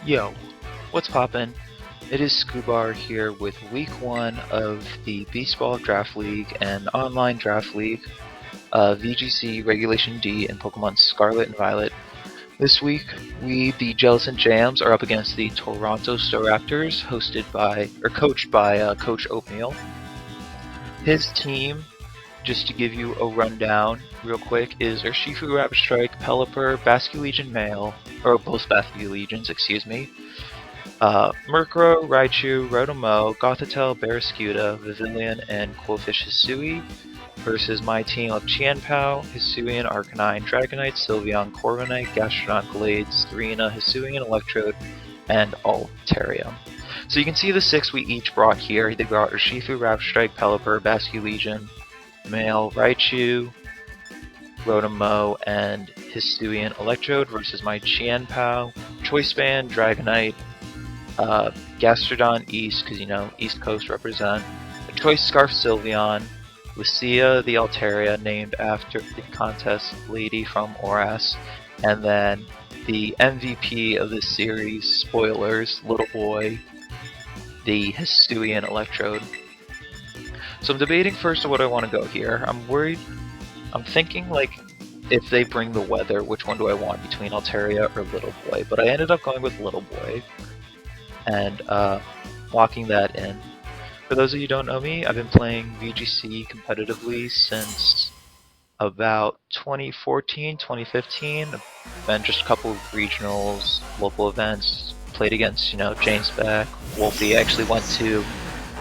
Yo, what's poppin'? It is Scubar here with week 1 of the Beast Ball Draft League and Online Draft League, VGC Regulation D and Pokemon Scarlet and Violet. This week, the Jellicent Jams, are up against the Toronto Staraptors, coached by Coach Oatmeal. His team, just to give you a rundown real quick, is Urshifu, Rapid Strike, Pelipper, Basculegion Male, or both Basculegions, excuse me, Murkrow, Raichu, Rotomo, Gothitelle, Barraskewda, Vivillon, and Quillfish Hisui versus my team of Qianpao, Hisuian, Arcanine, Dragonite, Sylveon, Corviknight, Gastrodon, Glades, Serena, Hisuian, Electrode, and Altaria. So you can see the 6 we each brought here. They brought Urshifu, Rapid Strike, Pelipper, Basculegion, Male, Raichu, Rotomo, and Hisuian Electrode versus my Qianpao, Choice Band, Dragonite, Gastrodon East, because you know, East Coast represent, a Choice Scarf Sylveon, Lucia the Altaria, named after the contest lady from Oras, and then the MVP of this series, spoilers, Little Boy, the Hisuian Electrode. So I'm debating first on what I want to go here. I'm thinking like if they bring the weather, which one do I want between Altaria or Little Boy? But I ended up going with Little Boy and locking that in. For those of you who don't know me, I've been playing VGC competitively since about 2014, 2015. I've been just a couple of regionals, local events, played against, you know, James Beck, Wolfie. I actually went to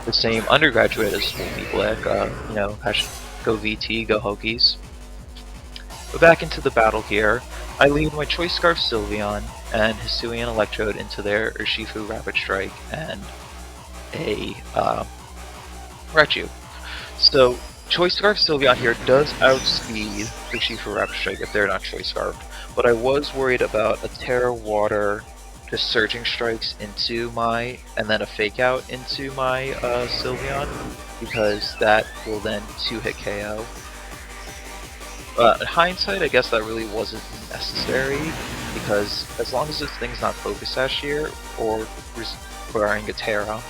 the same undergraduate as Wolfie Blick, you know, go VT, go Hokies. But back into the battle here, I lead my Choice Scarf Sylveon and Hisuian Electrode into their Urshifu Rapid Strike and a Raichu. So Choice Scarf Sylveon here does outspeed Urshifu Rapid Strike if they're not Choice Scarfed, but I was worried about a Terra Water just Surging Strikes into my, and then a Fake Out into my Sylveon, because that will then 2-hit KO. In hindsight, I guess that really wasn't necessary, because as long as this thing's not Focus Sash here, or requiring a Terra,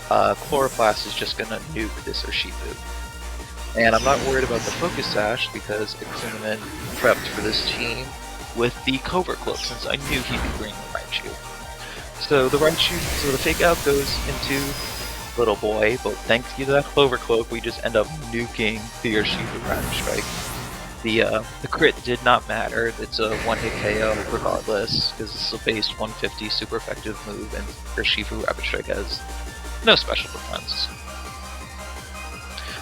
Chloroplast is just gonna nuke this Urshifu. And I'm not worried about the Focus Sash, because I came in prepped for this team with the Covert Cloak, since I knew he'd be bringing Raichu. So the Fake Out goes into Little Boy, but thanks to that Clover Cloak, we just end up nuking the Urshifu Rapid Strike. The crit did not matter. It's a 1-hit KO regardless, because it's a base 150 super effective move, and Urshifu Rapid Strike has no special defense.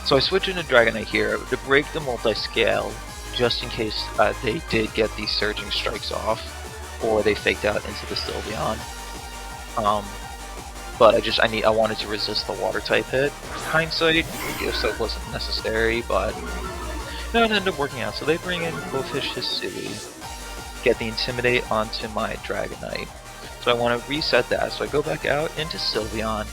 So I switch into Dragonite here to break the multi-scale, just in case they did get these Surging Strikes off, or they faked out into the Sylveon. But I wanted to resist the Water type hit. Hindsight, so it wasn't necessary, but no, it ended up working out. So they bring in Quillfish Hisui, get the Intimidate onto my Dragonite. So I want to reset that, so I go back out into Sylveon,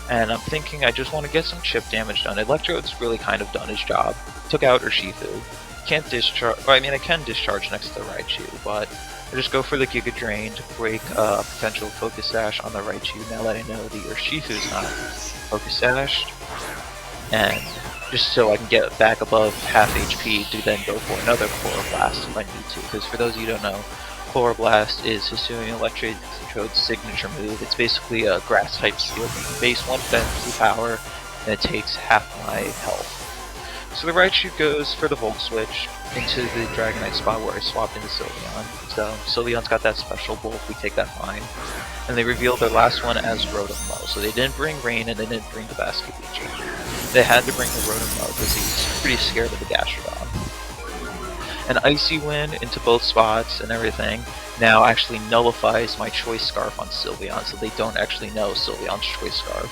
and I'm thinking I just want to get some chip damage done. Electrode's really kind of done his job. Took out Urshifu. Can't discharge, I mean I can discharge next to the Raichu, but I just go for the Giga Drain to break a potential Focus Sash on the Raichu now that I know the Urshifu's not Focus Sashed, and just so I can get back above half HP to then go for another Chloroplast if I need to, because for those of you who don't know, Chloroplast is Hisuian Electrode's signature move. It's basically a grass type steel base 150 power, and it takes half my health. So the Raichu goes for the Volt Switch into the Dragonite spot where I swapped into Sylveon. So Sylveon's got that special Volt, we take that fine. And they revealed their last one as Rotomo. So they didn't bring Rain and they didn't bring the Basculegion. They had to bring the Rotomo because he's pretty scared of the Gastrodon. An Icy Wind into both spots and everything now actually nullifies my Choice Scarf on Sylveon, so they don't actually know Sylveon's Choice Scarf.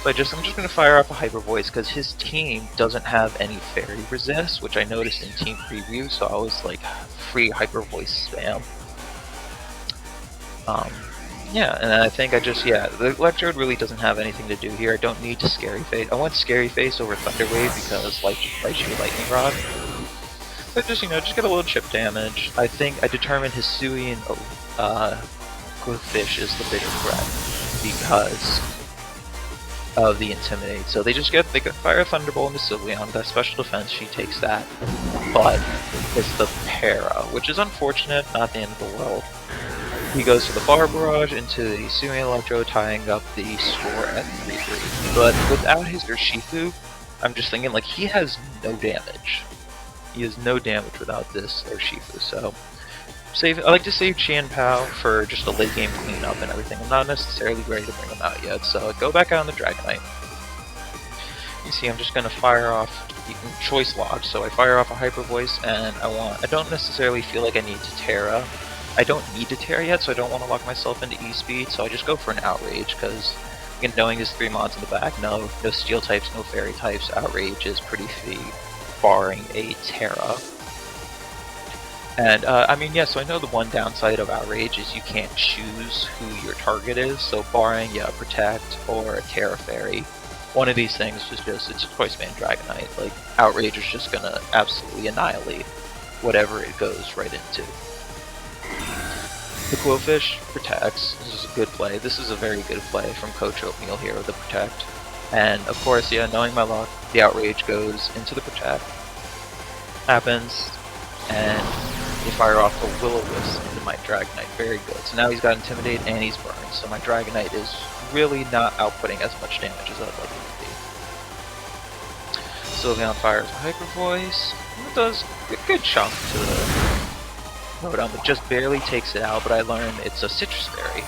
So I'm just going to fire up a Hyper Voice because his team doesn't have any Fairy Resist, which I noticed in Team Preview, so I was like, free Hyper Voice spam. Yeah, and I think the Electrode really doesn't have anything to do here. I don't need to Scary Face. I went Scary Face over Thunder Wave because Raichu Lightning Rod. But just, just get a little chip damage. I think I determined Hisuian Qwilfish is the bigger threat because of the Intimidate. So they can fire a Thunderbolt into Sylveon. That special defense, she takes that. But it's the Para, which is unfortunate, not the end of the world. He goes for the Bar Barrage into the Hisuian Electro, tying up the score at 3-3. But without his Urshifu, I'm just thinking, like, he has no damage. He has no damage without this Urshifu, so I like to save Chien-Pao for just a late game cleanup and everything. I'm not necessarily ready to bring him out yet, so I go back out on the Dragonite. You see, I'm just gonna fire off Choice Lodge, so I fire off a Hyper Voice, and I don't necessarily feel like I need to Terra. I don't need to Terra yet, so I don't want to lock myself into E-Speed, so I just go for an Outrage, because again, knowing his 3 mods in the back, no Steel types, no Fairy types, Outrage is pretty free, barring a Terra. And, I mean, yeah, so I know the one downside of Outrage is you can't choose who your target is, so barring, yeah, Protect or a Terra Fairy, one of these things is just, it's a Choice Band Dragonite. Like, Outrage is just gonna absolutely annihilate whatever it goes right into. The Qwilfish protects. This is a good play. This is a very good play from Coach Oatmeal here with the Protect. And, of course, yeah, knowing my luck, the Outrage goes into the Protect. Happens, and they fire off the Will-O-Wisp into my Dragonite. Very good. So now he's got Intimidate and he's burned. So my Dragonite is really not outputting as much damage as I'd like it to be. Sylveon fires a Hyper Voice. It does a good chunk to the Rotom, but just barely takes it out, but I learned it's a Citrus Berry.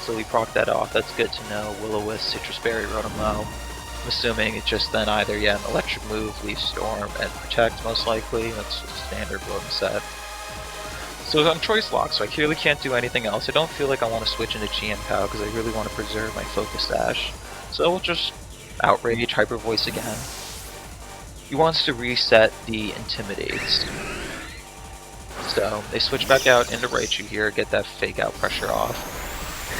So we proc that off. That's good to know. Will-O-Wisp, Citrus Berry, Rotom low. I'm assuming it's just then either, yeah, an Electric move, Leaf Storm, and Protect most likely. That's just a standard Rotom set. So I'm Choice Lock, so I clearly can't do anything else. I don't feel like I want to switch into Chien-Pao because I really want to preserve my Focus Dash. So we'll just Outrage, Hyper Voice again. He wants to reset the Intimidates. So they switch back out into Raichu here, get that fake out pressure off.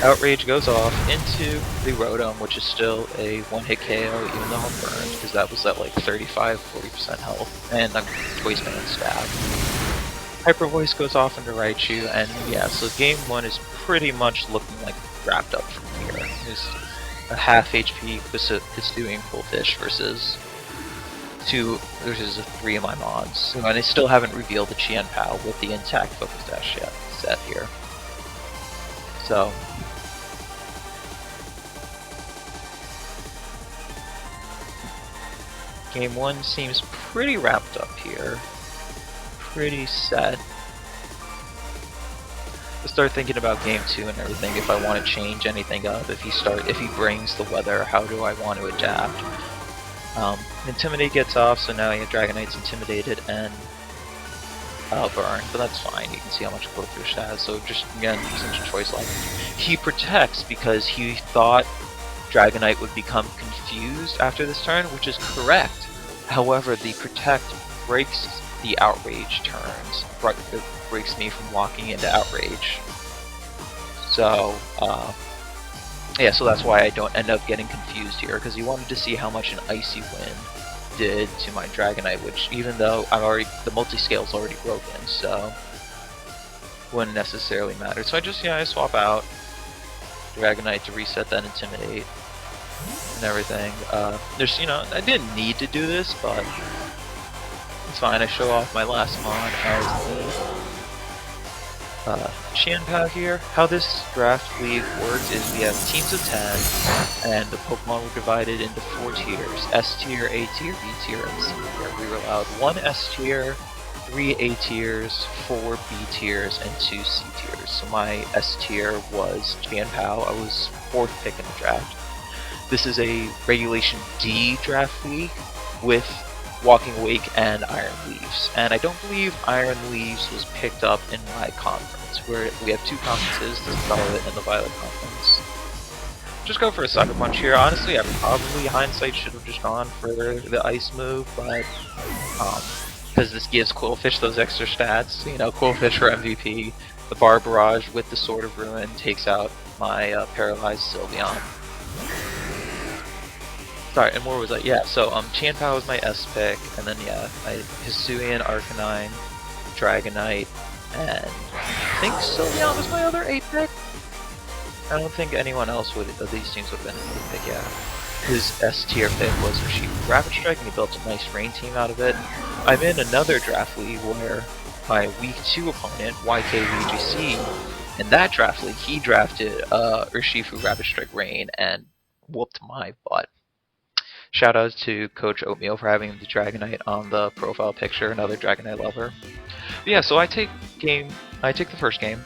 Outrage goes off into the Rotom, which is still a one-hit KO, even though I'm burned, because that was at like 35-40% health, and I'm Choice Band Stab. Hyper Voice goes off into Raichu, and yeah, so game 1 is pretty much looking like wrapped up from here. There's a half HP Hisuian Qwilfish versus 3 of my mods. And I still haven't revealed the Chien-Pao with the intact Focus Dash yet set here. So game 1 seems pretty wrapped up here. Pretty set. Let's start thinking about game 2 and everything, if I want to change anything up, if he brings the weather, how do I want to adapt? Intimidate gets off, so now yeah, Dragonite's intimidated and burn, but that's fine. You can see how much Qwilfish has, so just again, using Choice Lock. He protects because he thought Dragonite would become confused after this turn, which is correct. However, the Protect breaks the Outrage turns. It breaks me from walking into Outrage. So, yeah, so that's why I don't end up getting confused here, because he wanted to see how much an Icy Wind did to my Dragonite, which even though the multi-scale's already broken, so wouldn't necessarily matter. So I swap out Dragonite to reset that Intimidate and everything. I didn't need to do this, but it's fine. I show off my last mod as the Chien-Pao here. How this draft league works is we have teams of 10, and the Pokemon were divided into 4 tiers: S tier, A tier, B tier, and C tier. We were allowed 1 S tier, 3 A tiers, 4 B tiers, and 2 C tiers. So my S tier was Chien-Pao. I was 4th pick in the draft. This is a Regulation D draft league with Walking Awake and Iron Leaves, and I don't believe Iron Leaves was picked up in my conference, where we have 2 conferences, the Scarlet and the Violet conference. Just go for a Sucker Punch here. Honestly, I probably, hindsight, should have just gone for the Ice move, but because this gives Qwilfish those extra stats, Qwilfish for MVP, the Bar Barrage with the Sword of Ruin takes out my paralyzed Sylveon. Sorry, and where was I? Yeah, so Chien-Pao was my S pick, and then yeah, Hisuian, Arcanine, Dragonite, and think Sylveon was my other 8-pick. I don't think anyone else of these teams would have been an 8-pick, yeah. His S tier pick was Urshifu Rapid Strike, and he built a nice rain team out of it. I'm in another draft league where my week 2 opponent, YK VGC, in that draft league, he drafted Urshifu Rapid Strike Rain and whooped my butt. Shout out to Coach Oatmeal for having the Dragonite on the profile picture, another Dragonite lover. But yeah, so I take the first game.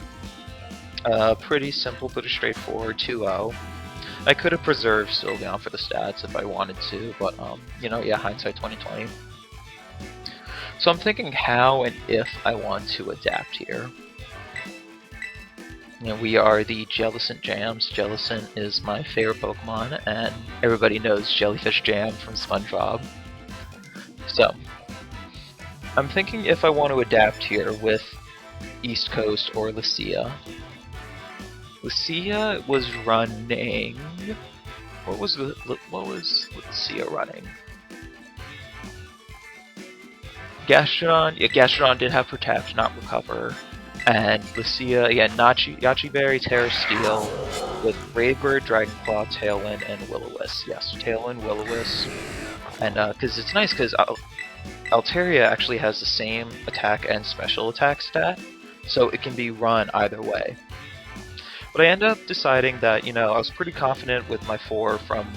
Pretty simple, pretty straightforward, 2-0. I could have preserved Sylveon for the stats if I wanted to, but you know, yeah, hindsight 2020. So I'm thinking how and if I want to adapt here. You know, we are the Jellicent Jams. Jellicent is my favorite Pokemon, and everybody knows Jellyfish Jam from SpongeBob. So, I'm thinking if I want to adapt here with East Coast or Lucia. Lucia was running... What was Lucia running? Gastrodon, yeah, Gastrodon did have Protect, not Recover. And Lucia, yeah, Yachi Berry, Terra Steel, with Raybird, Dragonclaw, Tailwind, and Will-O-Wisp. Yes, Tailwind, Will-O-Wisp. And, because it's nice, because Altaria actually has the same attack and special attack stat, so it can be run either way. But I ended up deciding that, you know, I was pretty confident with my 4 from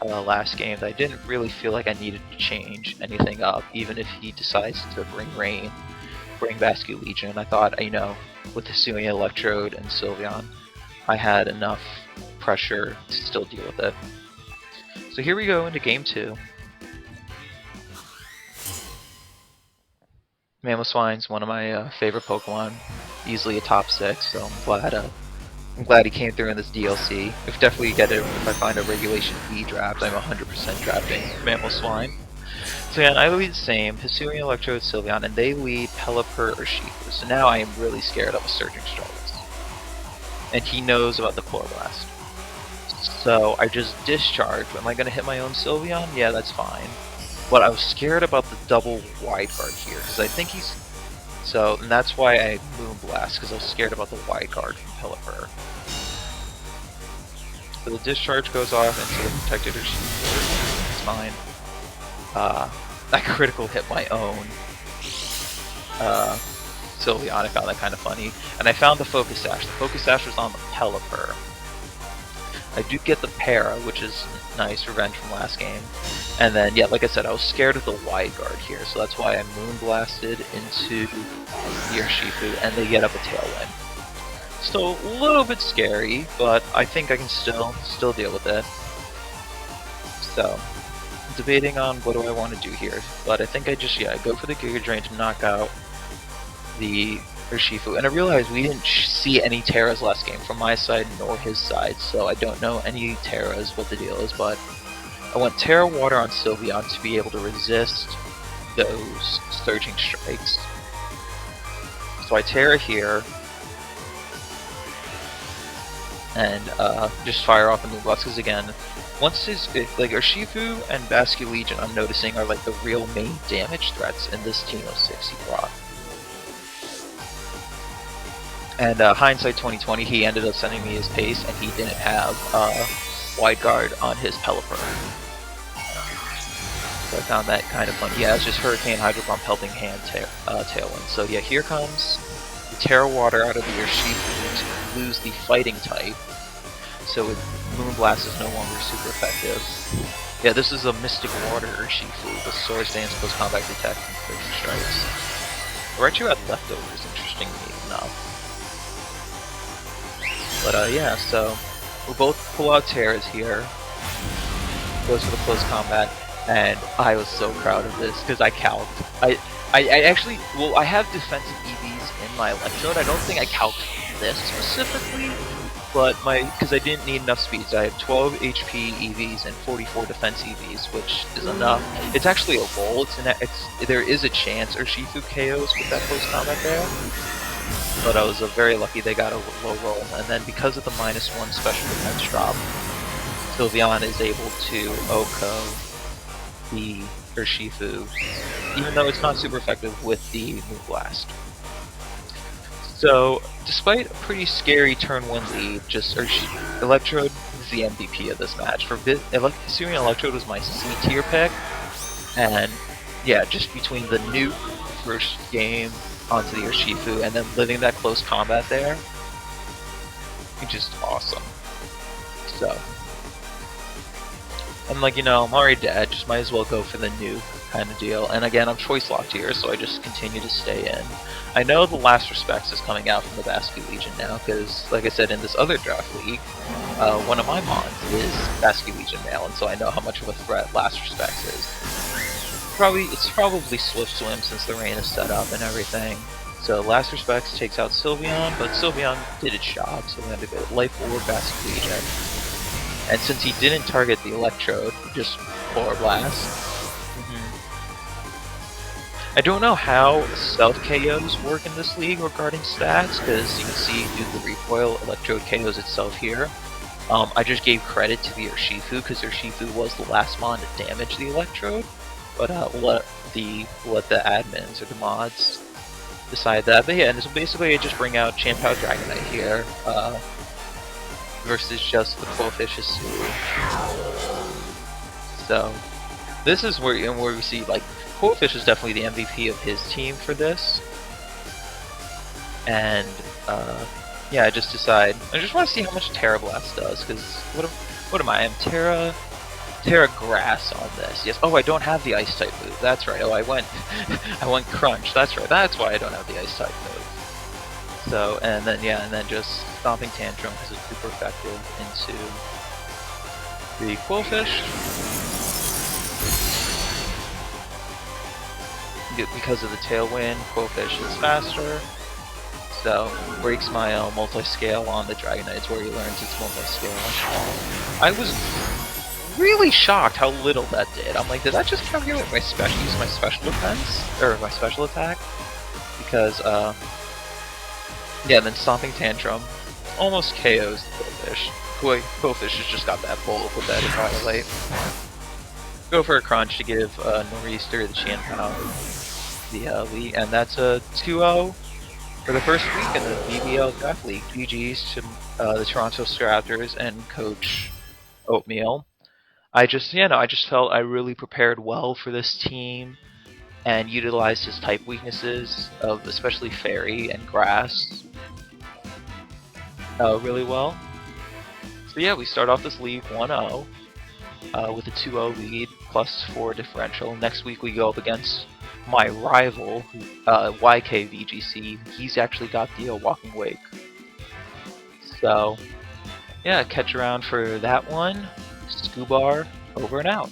last game that I didn't really feel like I needed to change anything up, even if he decides to bring Rain. Bring Basculegion. I thought, you know, with Hisuian Electrode and Sylveon, I had enough pressure to still deal with it. So here we go into game 2. Mamoswine's one of my favorite Pokemon, easily a top 6, so I'm glad he came through in this DLC. If definitely get it, if I find a Regulation E draft, I'm 100% drafting Mamoswine. So yeah, I lead the same, Hisuian Electrode, Sylveon, and they lead Pelipper or Shifu. So now I am really scared of a Surging Strikes. And he knows about the Chloroblast. So I just discharge. Am I going to hit my own Sylveon? Yeah, that's fine. But I was scared about the double Wide Guard here, because I think he's... So, and that's why I Moonblast, because I was scared about the Wide Guard from Pelipper. So the discharge goes off into the Protected or Shifu. It's fine. I critical hit my own Sylveon. I found that kind of funny. And I found the Focus Sash. The Focus Sash was on the Pelipper. I do get the Para, which is nice, revenge from last game. And then, yeah, like I said, I was scared of the Wide Guard here, so that's why I Moonblasted into the Urshifu, and they get up a Tailwind. So, a little bit scary, but I think I can still deal with it. So, debating on what do I want to do here, but I think I just, yeah, go for the Giga Drain to knock out the Urshifu. And I realized we didn't see any Terras last game from my side nor his side, so I don't know any Terras, what the deal is, but I want Terra Water on Sylveon to be able to resist those Surging Strikes. So I Terra here, and just fire off the Moonblast, because again, once his, like, Urshifu and Basculegion, I'm noticing, are like the real main damage threats in this team of 6 he brought. And hindsight 2020, he ended up sending me his pace, and he didn't have Wide Guard on his Pelipper. So I found that kind of fun. Yeah, it's just Hurricane, Hydro Pump, Helping Hand, Tailwind. So yeah, here comes the Terra Water out of the Urshifu to lose the Fighting type. So Moonblast is no longer super effective. Yeah, this is a Mystic Water Urshifu with Sword Stance, Close Combat Detect, and Surging Strikes. Raichu had Leftovers, interestingly enough. But yeah, so we'll both pull out Terras here. Goes for the Close Combat, and I was so proud of this because I calced. I actually, well, I have defensive EVs in my Electrode. I don't think I calced this specifically, but because I didn't need enough speeds. I have 12 HP EVs and 44 defense EVs, which is enough. It's actually a roll. There is a chance Urshifu KOs with that Close Combat there. But I was very lucky they got a low roll, and then because of the -1 special defense drop, Sylveon is able to OHKO the Urshifu, even though it's not super effective with the Moonblast. So, despite a pretty scary turn 1 lead, Electrode is the MVP of this match. Assuming Electrode was my C tier pick, and yeah, just between the nuke first game onto the Urshifu and then living that close combat there, it's just awesome. So, I'm like, I'm already dead, just might as well go for the nuke kind of deal. And again, I'm choice locked here, so I just continue to stay in. I know the Last Respects is coming out from the Basque Legion now, because, like I said, in this other draft league, one of my mons is Basque Legion male, and so I know how much of a threat Last Respects is. It's probably Swift Swim since the rain is set up and everything. So Last Respects takes out Sylveon, but Sylveon did its job, so we had to go Life Orb Basque Legion. And since he didn't target the Electrode, just Polar Blast. I don't know how self-KOs work in this league regarding stats, because you can see due to the recoil, Electrode KOs itself here. I just gave credit to the Urshifu, because Urshifu was the last mon to damage the Electrode, but let the admins or the mods decide that. But yeah, and so basically I just bring out Champao Dragonite here, versus just the Quillfish. So this is where we see, like, Quillfish is definitely the MVP of his team for this. And yeah, I just want to see how much Terra Blast does, because what am I? I'm Terra Grass on this. Yes. Oh, I don't have the Ice type move. That's right. Oh, I went Crunch. That's right. That's why I don't have the Ice type move. So, and then just Stomping Tantrum because it's super effective into the Quillfish. Because of the Tailwind, Quillfish is faster. So, breaks my multi-scale on the Dragonite, where he learns its multi-scale. I was really shocked how little that did. I'm like, did that just calculate my use my special defense? Or my special attack? Because, yeah, then Stomping Tantrum almost KOs the Quillfish. Quillfish has just got that bulk with that Annihilate. Go for a Crunch to give Nor'easter the Champao the lead, and that's a 2-0 for the first week in the BBDL Draft League. GG's to the Toronto Staraptors and Coach Oatmeal. I just felt I really prepared well for this team and utilized his type weaknesses of especially Fairy and Grass really well. So yeah, we start off this league 1-0 with a 2-0 lead plus 4 differential. Next week we go up against my rival, YK VGC. He's actually got the Walking Wake. So yeah, catch around for that one. Scubar, over and out.